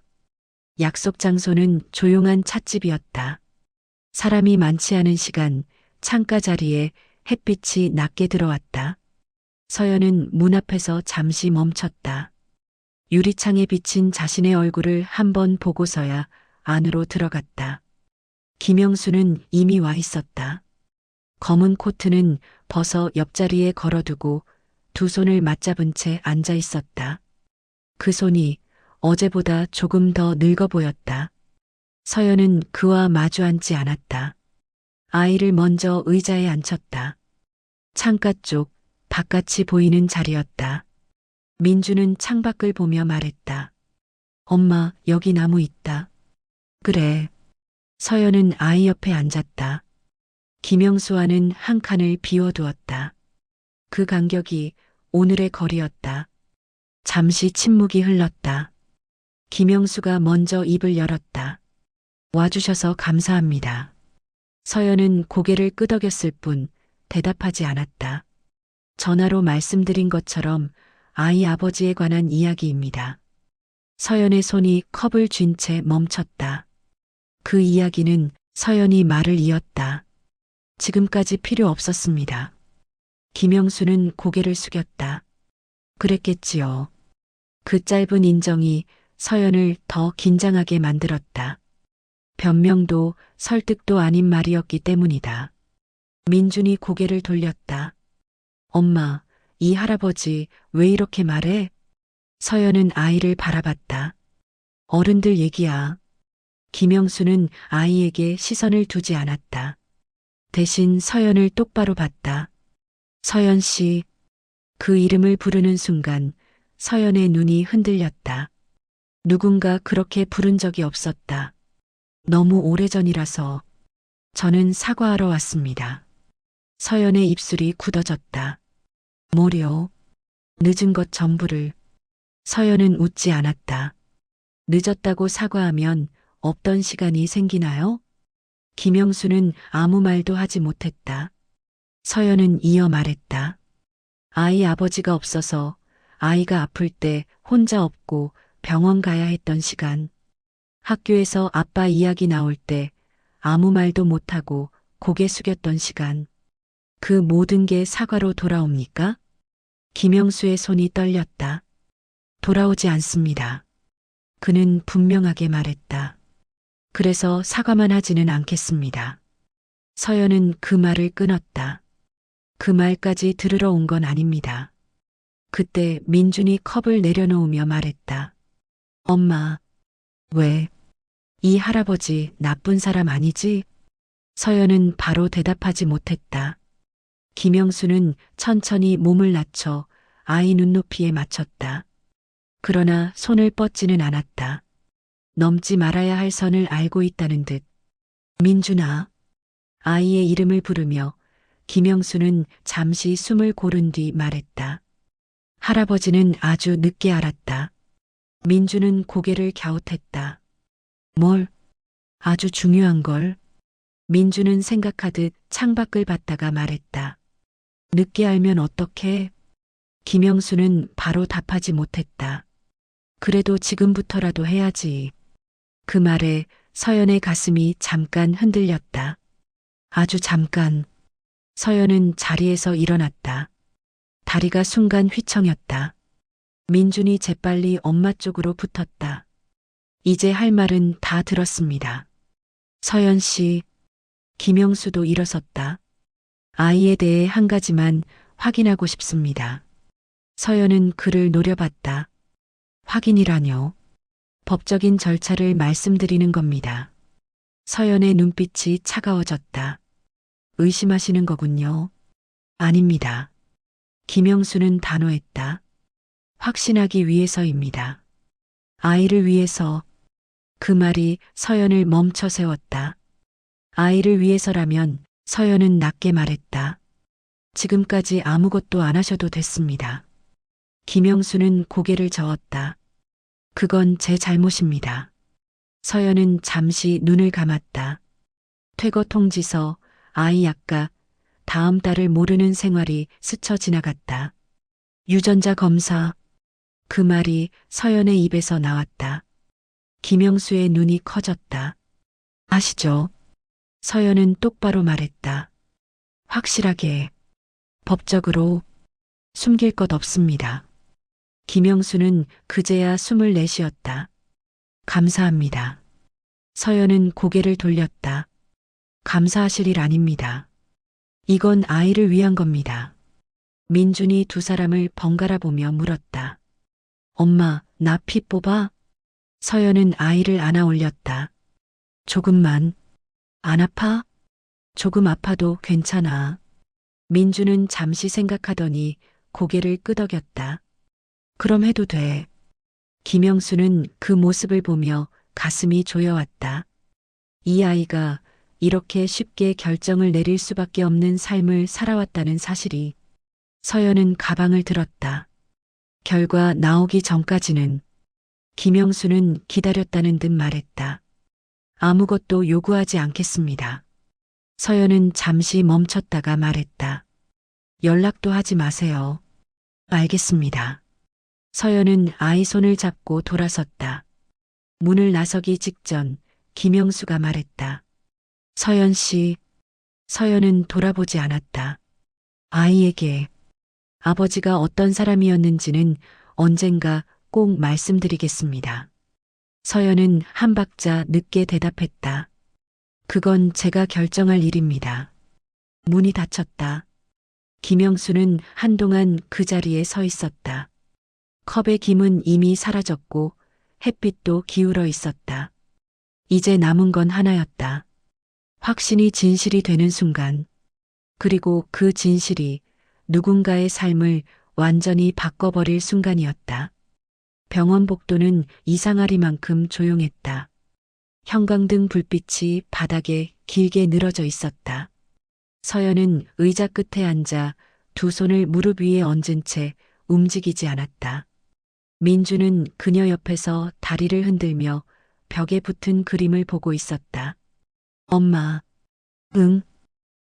약속 장소는 조용한 찻집이었다. 사람이 많지 않은 시간 창가 자리에 햇빛이 낮게 들어왔다. 서연은 문 앞에서 잠시 멈췄다. 유리창에 비친 자신의 얼굴을 한번 보고서야 안으로 들어갔다. 김영수는 이미 와 있었다. 검은 코트는 벗어 옆자리에 걸어두고 두 손을 맞잡은 채 앉아 있었다. 그 손이 어제보다 조금 더 늙어 보였다. 서연은 그와 마주 앉지 않았다. 아이를 먼저 의자에 앉혔다. 창가 쪽 바깥이 보이는 자리였다. 민주는 창밖을 보며 말했다. 엄마, 여기 나무 있다. 그래. 서연은 아이 옆에 앉았다. 김영수와는 한 칸을 비워두었다. 그 간격이 오늘의 거리였다. 잠시 침묵이 흘렀다. 김영수가 먼저 입을 열었다. 와주셔서 감사합니다. 서연은 고개를 끄덕였을 뿐 대답하지 않았다. 전화로 말씀드린 것처럼 아이 아버지에 관한 이야기입니다. 서연의 손이 컵을 쥔 채 멈췄다. 그 이야기는 서연이 말을 이었다. 지금까지 필요 없었습니다. 김영수는 고개를 숙였다. 그랬겠지요. 그 짧은 인정이 서연을 더 긴장하게 만들었다. 변명도 설득도 아닌 말이었기 때문이다. 민준이 고개를 돌렸다. 엄마, 이 할아버지 왜 이렇게 말해? 서연은 아이를 바라봤다. 어른들 얘기야. 김영수는 아이에게 시선을 두지 않았다. 대신 서연을 똑바로 봤다. 서연 씨. 그 이름을 부르는 순간 서연의 눈이 흔들렸다. 누군가 그렇게 부른 적이 없었다. 너무 오래전이라서. 저는 사과하러 왔습니다. 서연의 입술이 굳어졌다. 뭐려? 늦은 것 전부를. 서연은 웃지 않았다. 늦었다고 사과하면 없던 시간이 생기나요? 김영수는 아무 말도 하지 못했다. 서연은 이어 말했다. 아이 아버지가 없어서 아이가 아플 때 혼자 없고 병원 가야 했던 시간. 학교에서 아빠 이야기 나올 때 아무 말도 못하고 고개 숙였던 시간. 그 모든 게 사과로 돌아옵니까? 김영수의 손이 떨렸다. 돌아오지 않습니다. 그는 분명하게 말했다. 그래서 사과만 하지는 않겠습니다. 서연은 그 말을 끊었다. 그 말까지 들으러 온 건 아닙니다. 그때 민준이 컵을 내려놓으며 말했다. 엄마, 왜? 이 할아버지 나쁜 사람 아니지? 서연은 바로 대답하지 못했다. 김영수는 천천히 몸을 낮춰 아이 눈높이에 맞췄다. 그러나 손을 뻗지는 않았다. 넘지 말아야 할 선을 알고 있다는 듯. 민준아. 아이의 이름을 부르며 김영수는 잠시 숨을 고른 뒤 말했다. 할아버지는 아주 늦게 알았다. 민준은 고개를 갸웃했다. 뭘? 아주 중요한 걸. 민준은 생각하듯 창밖을 봤다가 말했다. 늦게 알면 어떡해? 김영수는 바로 답하지 못했다. 그래도 지금부터라도 해야지. 그 말에 서연의 가슴이 잠깐 흔들렸다. 아주 잠깐. 서연은 자리에서 일어났다. 다리가 순간 휘청였다. 민준이 재빨리 엄마 쪽으로 붙었다. 이제 할 말은 다 들었습니다. 서연 씨. 김영수도 일어섰다. 아이에 대해 한 가지만 확인하고 싶습니다. 서연은 그를 노려봤다. 확인이라뇨? 법적인 절차를 말씀드리는 겁니다. 서연의 눈빛이 차가워졌다. 의심하시는 거군요. 아닙니다. 김영수는 단호했다. 확신하기 위해서입니다. 아이를 위해서. 그 말이 서연을 멈춰 세웠다. 아이를 위해서라면 서연은 낮게 말했다. 지금까지 아무것도 안 하셔도 됐습니다. 김영수는 고개를 저었다. 그건 제 잘못입니다. 서연은 잠시 눈을 감았다. 퇴거 통지서, 아이 약가, 다음 달을 모르는 생활이 스쳐 지나갔다. 유전자 검사. 그 말이 서연의 입에서 나왔다. 김영수의 눈이 커졌다. 아시죠? 서연은 똑바로 말했다. 확실하게. 법적으로. 숨길 것 없습니다. 김영수는 그제야 숨을 내쉬었다. 감사합니다. 서연은 고개를 돌렸다. 감사하실 일 아닙니다. 이건 아이를 위한 겁니다. 민준이 두 사람을 번갈아 보며 물었다. 엄마, 나 피 뽑아? 서연은 아이를 안아 올렸다. 조금만. 안 아파? 조금 아파도 괜찮아. 민준은 잠시 생각하더니 고개를 끄덕였다. 그럼 해도 돼. 김영수는 그 모습을 보며 가슴이 조여왔다. 이 아이가 이렇게 쉽게 결정을 내릴 수밖에 없는 삶을 살아왔다는 사실이. 서연은 가방을 들었다. 결과 나오기 전까지는. 김영수는 기다렸다는 듯 말했다. 아무것도 요구하지 않겠습니다. 서연은 잠시 멈췄다가 말했다. 연락도 하지 마세요. 알겠습니다. 서연은 아이 손을 잡고 돌아섰다. 문을 나서기 직전 김영수가 말했다. 서연 씨. 서연은 돌아보지 않았다. 아이에게 아버지가 어떤 사람이었는지는 언젠가 꼭 말씀드리겠습니다. 서연은 한 박자 늦게 대답했다. 그건 제가 결정할 일입니다. 문이 닫혔다. 김영수는 한동안 그 자리에 서 있었다. 컵의 김은 이미 사라졌고 햇빛도 기울어 있었다. 이제 남은 건 하나였다. 확신이 진실이 되는 순간, 그리고 그 진실이 누군가의 삶을 완전히 바꿔버릴 순간이었다. 병원 복도는 이상하리만큼 조용했다. 형광등 불빛이 바닥에 길게 늘어져 있었다. 서연은 의자 끝에 앉아 두 손을 무릎 위에 얹은 채 움직이지 않았다. 민주는 그녀 옆에서 다리를 흔들며 벽에 붙은 그림을 보고 있었다. 엄마, 응?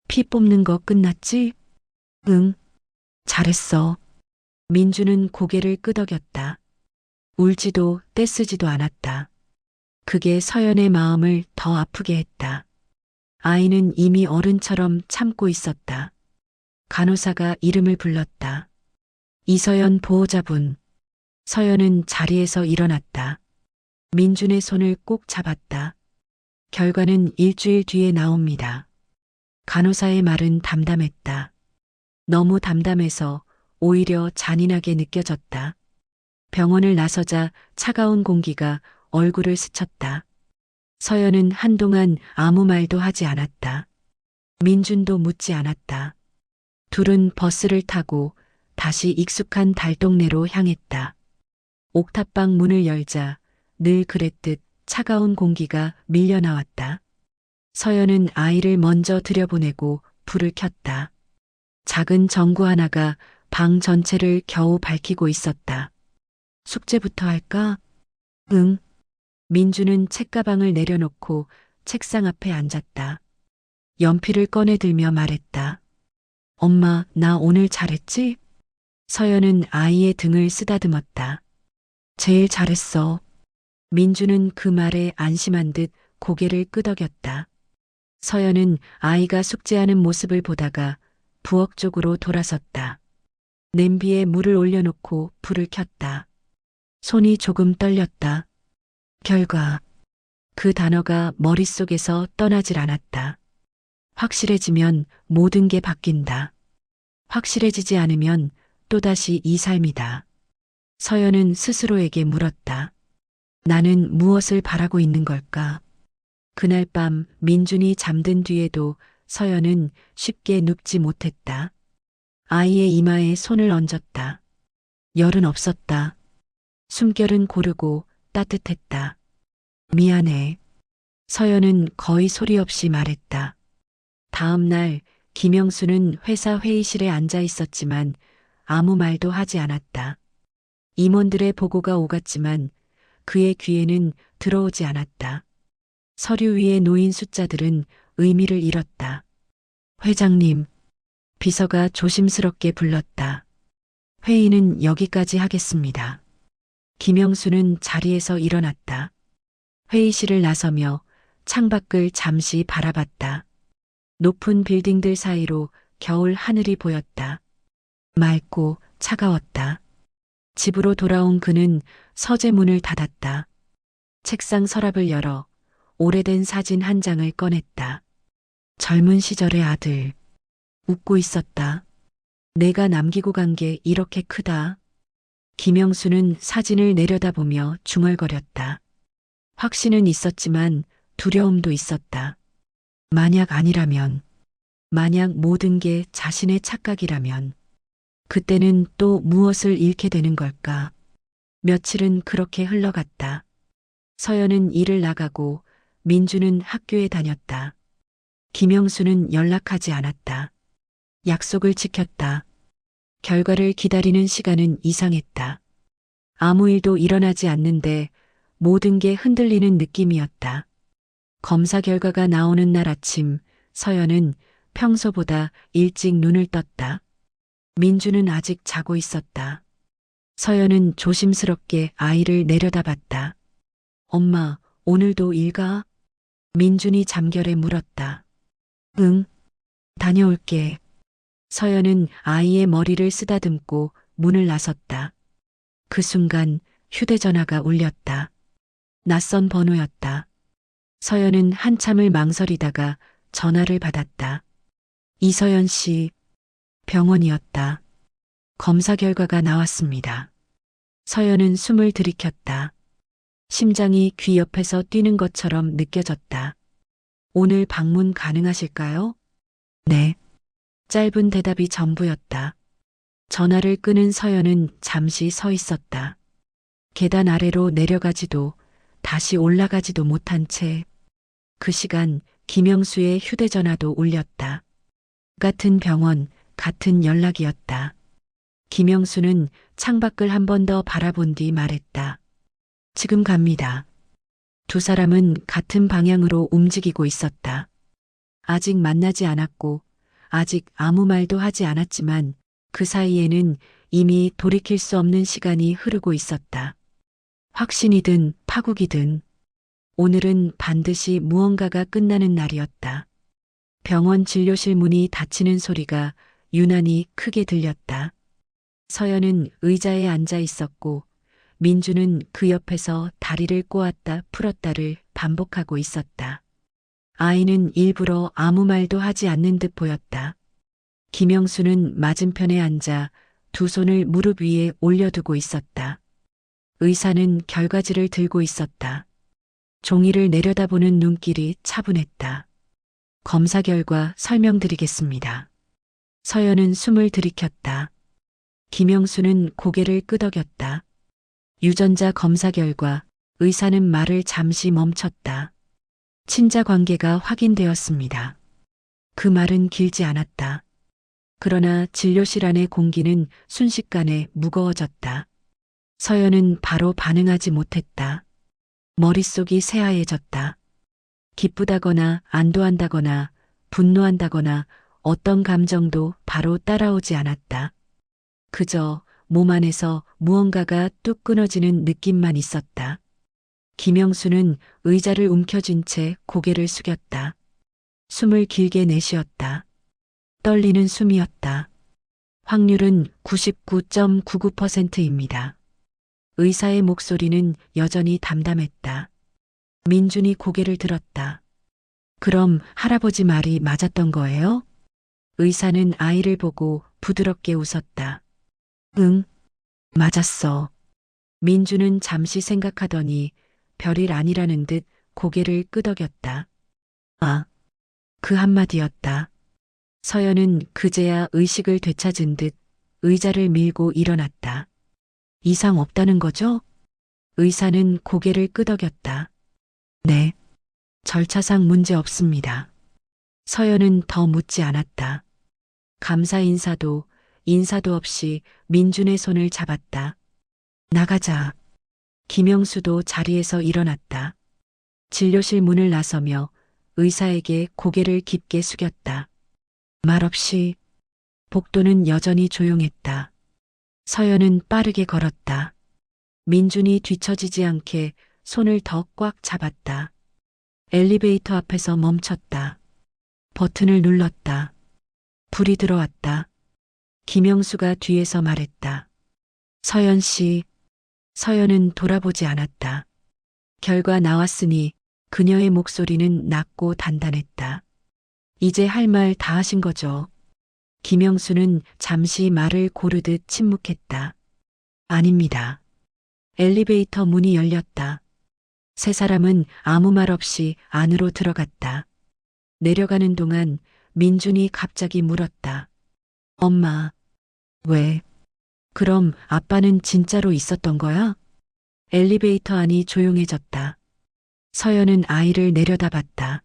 피 뽑는 거 끝났지? 응, 잘했어. 민주는 고개를 끄덕였다. 울지도 떼쓰지도 않았다. 그게 서연의 마음을 더 아프게 했다. 아이는 이미 어른처럼 참고 있었다. 간호사가 이름을 불렀다. 이서연 보호자분. 서연은 자리에서 일어났다. 민준의 손을 꼭 잡았다. 결과는 일주일 뒤에 나옵니다. 간호사의 말은 담담했다. 너무 담담해서 오히려 잔인하게 느껴졌다. 병원을 나서자 차가운 공기가 얼굴을 스쳤다. 서연은 한동안 아무 말도 하지 않았다. 민준도 묻지 않았다. 둘은 버스를 타고 다시 익숙한 달동네로 향했다. 옥탑방 문을 열자 늘 그랬듯 차가운 공기가 밀려 나왔다. 서연은 아이를 먼저 들여보내고 불을 켰다. 작은 전구 하나가 방 전체를 겨우 밝히고 있었다. 숙제부터 할까? 응. 민주는 책가방을 내려놓고 책상 앞에 앉았다. 연필을 꺼내들며 말했다. 엄마, 나 오늘 잘했지? 서연은 아이의 등을 쓰다듬었다. 제일 잘했어. 민주는 그 말에 안심한 듯 고개를 끄덕였다. 서연은 아이가 숙제하는 모습을 보다가 부엌 쪽으로 돌아섰다. 냄비에 물을 올려놓고 불을 켰다. 손이 조금 떨렸다. 결과. 그 단어가 머릿속에서 떠나질 않았다. 확실해지면 모든 게 바뀐다. 확실해지지 않으면 또다시 이 삶이다. 서연은 스스로에게 물었다. 나는 무엇을 바라고 있는 걸까? 그날 밤 민준이 잠든 뒤에도 서연은 쉽게 눕지 못했다. 아이의 이마에 손을 얹었다. 열은 없었다. 숨결은 고르고 따뜻했다. 미안해. 서연은 거의 소리 없이 말했다. 다음 날 김영수는 회사 회의실에 앉아 있었지만 아무 말도 하지 않았다. 임원들의 보고가 오갔지만 그의 귀에는 들어오지 않았다. 서류 위에 놓인 숫자들은 의미를 잃었다. 회장님, 비서가 조심스럽게 불렀다. 회의는 여기까지 하겠습니다. 김영수는 자리에서 일어났다. 회의실을 나서며 창밖을 잠시 바라봤다. 높은 빌딩들 사이로 겨울 하늘이 보였다. 맑고 차가웠다. 집으로 돌아온 그는 서재 문을 닫았다. 책상 서랍을 열어 오래된 사진 한 장을 꺼냈다. 젊은 시절의 아들. 웃고 있었다. 내가 남기고 간 게 이렇게 크다. 김영수는 사진을 내려다보며 중얼거렸다. 확신은 있었지만 두려움도 있었다. 만약 아니라면, 만약 모든 게 자신의 착각이라면, 그때는 또 무엇을 잃게 되는 걸까? 며칠은 그렇게 흘러갔다. 서연은 일을 나가고 민주는 학교에 다녔다. 김영수는 연락하지 않았다. 약속을 지켰다. 결과를 기다리는 시간은 이상했다. 아무 일도 일어나지 않는데 모든 게 흔들리는 느낌이었다. 검사 결과가 나오는 날 아침, 서연은 평소보다 일찍 눈을 떴다. 민주는 아직 자고 있었다. 서연은 조심스럽게 아이를 내려다봤다. 엄마, 오늘도 일 가? 민준이 잠결에 물었다. 응, 다녀올게. 서연은 아이의 머리를 쓰다듬고 문을 나섰다. 그 순간 휴대전화가 울렸다. 낯선 번호였다. 서연은 한참을 망설이다가 전화를 받았다. 이서연 씨, 병원이었다. 검사 결과가 나왔습니다. 서연은 숨을 들이켰다. 심장이 귀 옆에서 뛰는 것처럼 느껴졌다. 오늘 방문 가능하실까요? 네. 짧은 대답이 전부였다. 전화를 끄는 서연은 잠시 서 있었다. 계단 아래로 내려가지도 다시 올라가지도 못한 채 그 시간 김영수의 휴대전화도 울렸다. 같은 병원, 같은 연락이었다. 김영수는 창밖을 한 번 더 바라본 뒤 말했다. 지금 갑니다. 두 사람은 같은 방향으로 움직이고 있었다. 아직 만나지 않았고, 아직 아무 말도 하지 않았지만 그 사이에는 이미 돌이킬 수 없는 시간이 흐르고 있었다. 확신이든 파국이든 오늘은 반드시 무언가가 끝나는 날이었다. 병원 진료실 문이 닫히는 소리가 유난히 크게 들렸다. 서연은 의자에 앉아 있었고 민주는 그 옆에서 다리를 꼬았다 풀었다를 반복하고 있었다. 아이는 일부러 아무 말도 하지 않는 듯 보였다. 김영수는 맞은편에 앉아 두 손을 무릎 위에 올려두고 있었다. 의사는 결과지를 들고 있었다. 종이를 내려다보는 눈길이 차분했다. 검사 결과 설명드리겠습니다. 서연은 숨을 들이켰다. 김영수는 고개를 끄덕였다. 유전자 검사 결과 의사는 말을 잠시 멈췄다. 친자 관계가 확인되었습니다. 그 말은 길지 않았다. 그러나 진료실 안의 공기는 순식간에 무거워졌다. 서연은 바로 반응하지 못했다. 머릿속이 새하얘졌다. 기쁘다거나 안도한다거나 분노한다거나 어떤 감정도 바로 따라오지 않았다. 그저 몸 안에서 무언가가 뚝 끊어지는 느낌만 있었다. 김영수는 의자를 움켜쥔 채 고개를 숙였다. 숨을 길게 내쉬었다. 떨리는 숨이었다. 확률은 99.99%입니다. 의사의 목소리는 여전히 담담했다. 민준이 고개를 들었다. 그럼 할아버지 말이 맞았던 거예요? 의사는 아이를 보고 부드럽게 웃었다. 응, 맞았어. 민주는 잠시 생각하더니 별일 아니라는 듯 고개를 끄덕였다. 아, 그 한마디였다. 서연은 그제야 의식을 되찾은 듯 의자를 밀고 일어났다. 이상 없다는 거죠? 의사는 고개를 끄덕였다. 네, 절차상 문제 없습니다. 서연은 더 묻지 않았다. 감사 인사도 없이 민준의 손을 잡았다. 나가자. 김영수도 자리에서 일어났다. 진료실 문을 나서며 의사에게 고개를 깊게 숙였다. 말없이 복도는 여전히 조용했다. 서연은 빠르게 걸었다. 민준이 뒤처지지 않게 손을 더 꽉 잡았다. 엘리베이터 앞에서 멈췄다. 버튼을 눌렀다. 불이 들어왔다. 김영수가 뒤에서 말했다. 서연 씨. 서연은 돌아보지 않았다. 결과 나왔으니 그녀의 목소리는 낮고 단단했다. 이제 할 말 다 하신 거죠? 김영수는 잠시 말을 고르듯 침묵했다. 아닙니다. 엘리베이터 문이 열렸다. 세 사람은 아무 말 없이 안으로 들어갔다. 내려가는 동안 민준이 갑자기 물었다. 엄마, 왜? 그럼 아빠는 진짜로 있었던 거야? 엘리베이터 안이 조용해졌다. 서연은 아이를 내려다봤다.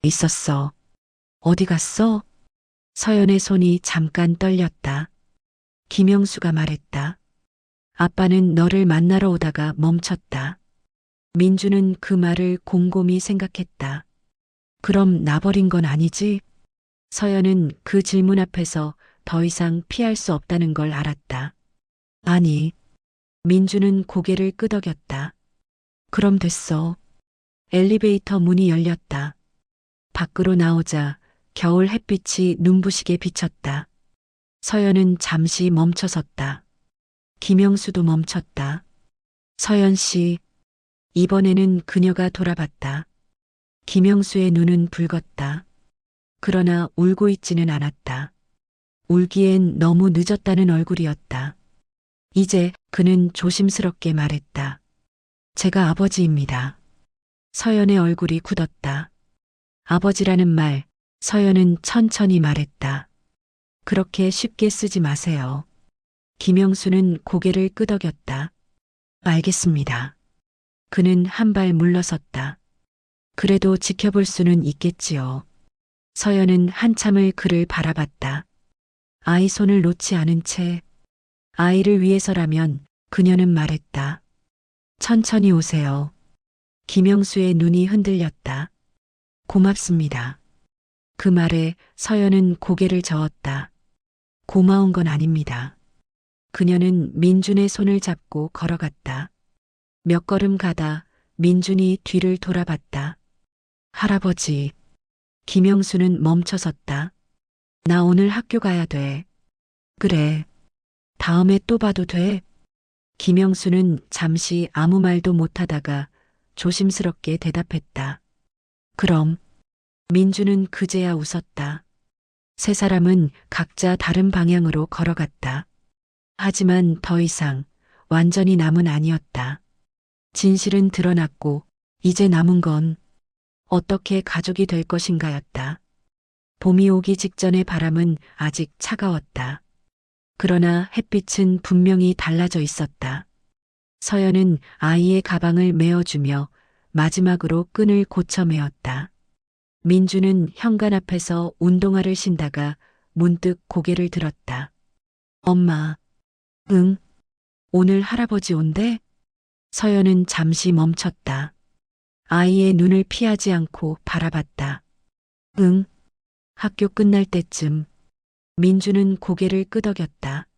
있었어. 어디 갔어? 서연의 손이 잠깐 떨렸다. 김영수가 말했다. 아빠는 너를 만나러 오다가 멈췄다. 민주는 그 말을 곰곰이 생각했다. 그럼 나버린 건 아니지? 서연은 그 질문 앞에서 더 이상 피할 수 없다는 걸 알았다. 아니. 민주는 고개를 끄덕였다. 그럼 됐어. 엘리베이터 문이 열렸다. 밖으로 나오자 겨울 햇빛이 눈부시게 비쳤다. 서연은 잠시 멈춰섰다. 김영수도 멈췄다. 서연 씨. 이번에는 그녀가 돌아봤다. 김영수의 눈은 붉었다. 그러나 울고 있지는 않았다. 울기엔 너무 늦었다는 얼굴이었다. 이제 그는 조심스럽게 말했다. 제가 아버지입니다. 서연의 얼굴이 굳었다. 아버지라는 말, 서연은 천천히 말했다. 그렇게 쉽게 쓰지 마세요. 김영수는 고개를 끄덕였다. 알겠습니다. 그는 한 발 물러섰다. 그래도 지켜볼 수는 있겠지요. 서연은 한참을 그를 바라봤다. 아이 손을 놓지 않은 채 아이를 위해서라면 그녀는 말했다. 천천히 오세요. 김영수의 눈이 흔들렸다. 고맙습니다. 그 말에 서연은 고개를 저었다. 고마운 건 아닙니다. 그녀는 민준의 손을 잡고 걸어갔다. 몇 걸음 가다 민준이 뒤를 돌아봤다. 할아버지. 김영수는 멈춰섰다. 나 오늘 학교 가야 돼. 그래. 다음에 또 봐도 돼. 김영수는 잠시 아무 말도 못하다가 조심스럽게 대답했다. 그럼. 민주는 그제야 웃었다. 세 사람은 각자 다른 방향으로 걸어갔다. 하지만 더 이상 완전히 남은 아니었다. 진실은 드러났고 이제 남은 건 어떻게 가족이 될 것인가였다. 봄이 오기 직전의 바람은 아직 차가웠다. 그러나 햇빛은 분명히 달라져 있었다. 서연은 아이의 가방을 메어주며 마지막으로 끈을 고쳐 메었다. 민주는 현관 앞에서 운동화를 신다가 문득 고개를 들었다. 엄마. 응? 오늘 할아버지 온대? 서연은 잠시 멈췄다. 아이의 눈을 피하지 않고 바라봤다. 응? 학교 끝날 때쯤. 민주는 고개를 끄덕였다.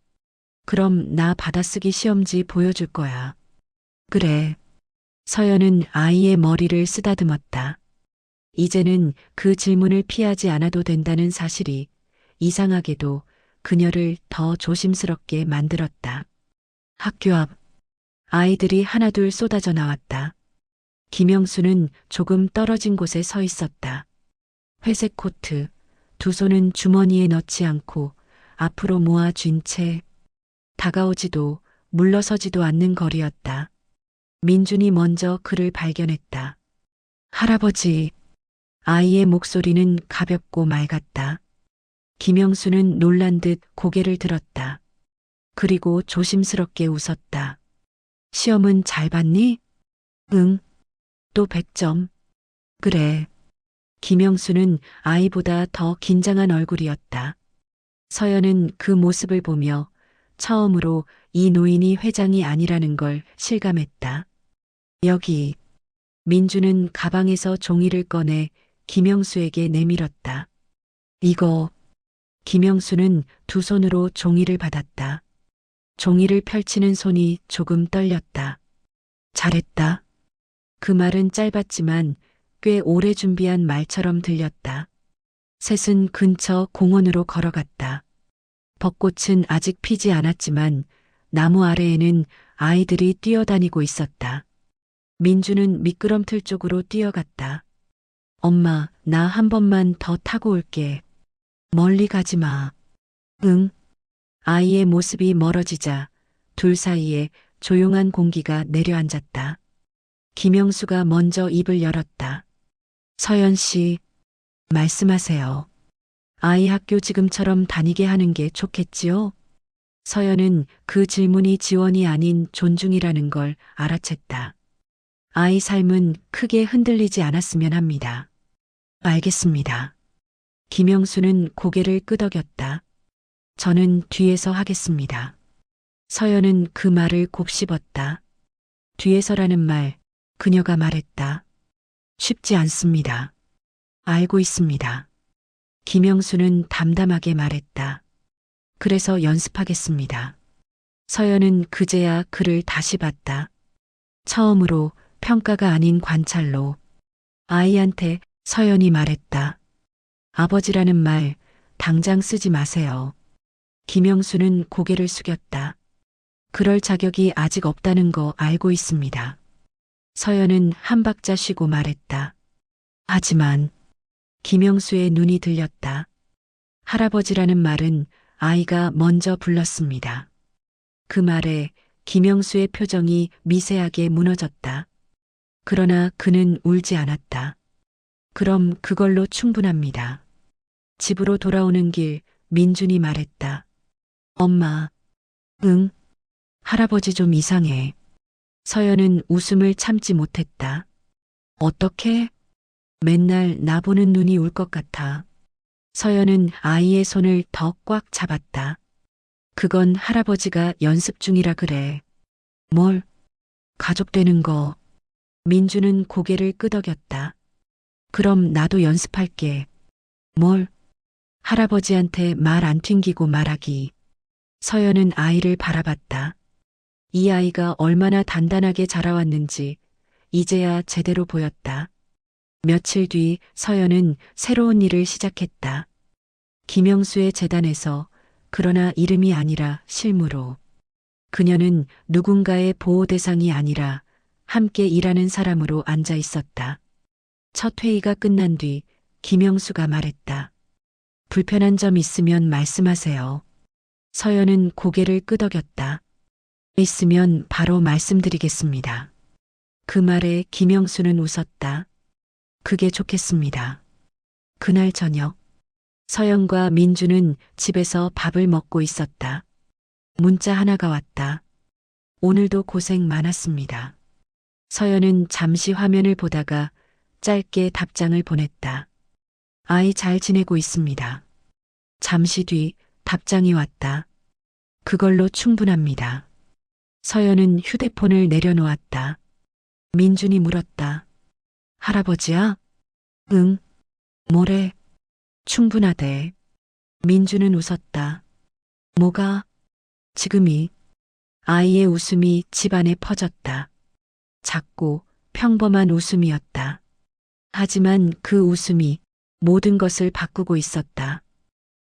그럼 나 받아쓰기 시험지 보여줄 거야. 그래. 서연은 아이의 머리를 쓰다듬었다. 이제는 그 질문을 피하지 않아도 된다는 사실이 이상하게도 그녀를 더 조심스럽게 만들었다. 학교 앞 아이들이 하나둘 쏟아져 나왔다. 김영수는 조금 떨어진 곳에 서 있었다. 회색 코트, 두 손은 주머니에 넣지 않고 앞으로 모아 쥔 채 다가오지도 물러서지도 않는 거리였다. 민준이 먼저 그를 발견했다. 할아버지. 아이의 목소리는 가볍고 맑았다. 김영수는 놀란 듯 고개를 들었다. 그리고 조심스럽게 웃었다. 시험은 잘 봤니? 응. 또 100점. 그래. 김영수는 아이보다 더 긴장한 얼굴이었다. 서연은 그 모습을 보며 처음으로 이 노인이 회장이 아니라는 걸 실감했다. 여기. 민주는 가방에서 종이를 꺼내 김영수에게 내밀었다. 이거. 김영수는 두 손으로 종이를 받았다. 종이를 펼치는 손이 조금 떨렸다. 잘했다. 그 말은 짧았지만 꽤 오래 준비한 말처럼 들렸다. 셋은 근처 공원으로 걸어갔다. 벚꽃은 아직 피지 않았지만 나무 아래에는 아이들이 뛰어다니고 있었다. 민주는 미끄럼틀 쪽으로 뛰어갔다. 엄마, 나 한 번만 더 타고 올게. 멀리 가지 마. 응. 아이의 모습이 멀어지자 둘 사이에 조용한 공기가 내려앉았다. 김영수가 먼저 입을 열었다. 서연 씨, 말씀하세요. 아이 학교 지금처럼 다니게 하는 게 좋겠지요? 서연은 그 질문이 지원이 아닌 존중이라는 걸 알아챘다. 아이 삶은 크게 흔들리지 않았으면 합니다. 알겠습니다. 김영수는 고개를 끄덕였다. 저는 뒤에서 하겠습니다. 서연은 그 말을 곱씹었다. 뒤에서라는 말, 그녀가 말했다. 쉽지 않습니다. 알고 있습니다. 김영수는 담담하게 말했다. 그래서 연습하겠습니다. 서연은 그제야 그를 다시 봤다. 처음으로 평가가 아닌 관찰로. 아이한테 서연이 말했다. 아버지라는 말 당장 쓰지 마세요. 김영수는 고개를 숙였다. 그럴 자격이 아직 없다는 거 알고 있습니다. 서연은 한 박자 쉬고 말했다. 하지만 김영수의 눈이 들렸다. 할아버지라는 말은 아이가 먼저 불렀습니다. 그 말에 김영수의 표정이 미세하게 무너졌다. 그러나 그는 울지 않았다. 그럼 그걸로 충분합니다. 집으로 돌아오는 길 민준이 말했다. 엄마. 응? 할아버지 좀 이상해. 서연은 웃음을 참지 못했다. 어떻게? 맨날 나보는 눈이 울 것 같아. 서연은 아이의 손을 더 꽉 잡았다. 그건 할아버지가 연습 중이라 그래. 뭘? 가족 되는 거. 민주는 고개를 끄덕였다. 그럼 나도 연습할게. 뭘? 할아버지한테 말 안 튕기고 말하기. 서연은 아이를 바라봤다. 이 아이가 얼마나 단단하게 자라왔는지 이제야 제대로 보였다. 며칠 뒤 서연은 새로운 일을 시작했다. 김영수의 재단에서, 그러나 이름이 아니라 실무로. 그녀는 누군가의 보호 대상이 아니라 함께 일하는 사람으로 앉아 있었다. 첫 회의가 끝난 뒤 김영수가 말했다. 불편한 점 있으면 말씀하세요. 서연은 고개를 끄덕였다. 있으면 바로 말씀드리겠습니다. 그 말에 김영수는 웃었다. 그게 좋겠습니다. 그날 저녁, 서연과 민주는 집에서 밥을 먹고 있었다. 문자 하나가 왔다. 오늘도 고생 많았습니다. 서연은 잠시 화면을 보다가 짧게 답장을 보냈다. 아이 잘 지내고 있습니다. 잠시 뒤 답장이 왔다. 그걸로 충분합니다. 서연은 휴대폰을 내려놓았다. 민준이 물었다. 할아버지야? 응. 뭐래? 충분하대. 민준은 웃었다. 뭐가? 지금이. 아이의 웃음이 집안에 퍼졌다. 작고 평범한 웃음이었다. 하지만 그 웃음이 모든 것을 바꾸고 있었다.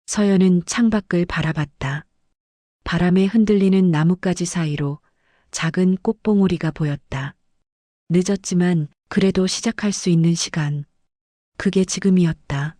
서연은 창밖을 바라봤다. 바람에 흔들리는 나뭇가지 사이로 작은 꽃봉오리가 보였다. 늦었지만 그래도 시작할 수 있는 시간. 그게 지금이었다.